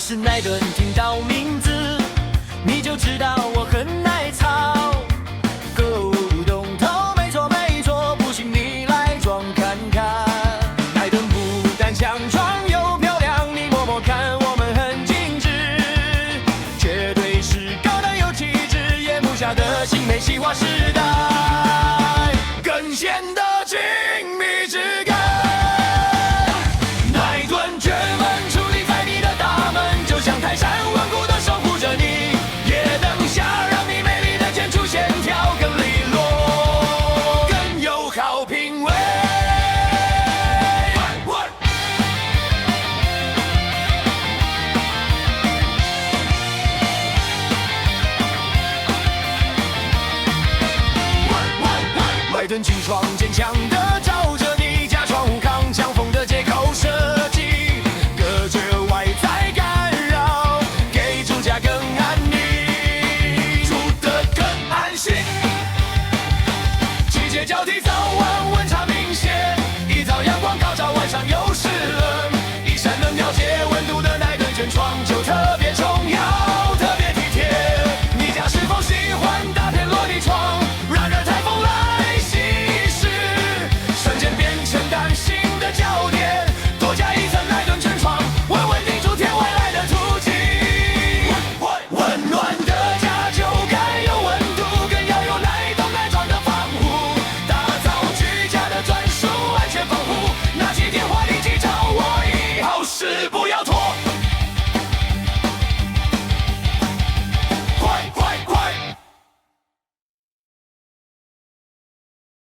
是奈顿听到名字，你就知道我很耐操。购物动头，没错没错，不信你来装看看。奈顿不但强壮又漂亮，你摸摸看，我们很精致，绝对是高大有气质，眼目下的新美系划时代，更显得亲密质感。奈顿绝门矗立在你的大门，就像泰山稳固地守护着你。夜灯下，让你美丽的剪出线条更利落，更有好品味。奈顿清爽坚强的招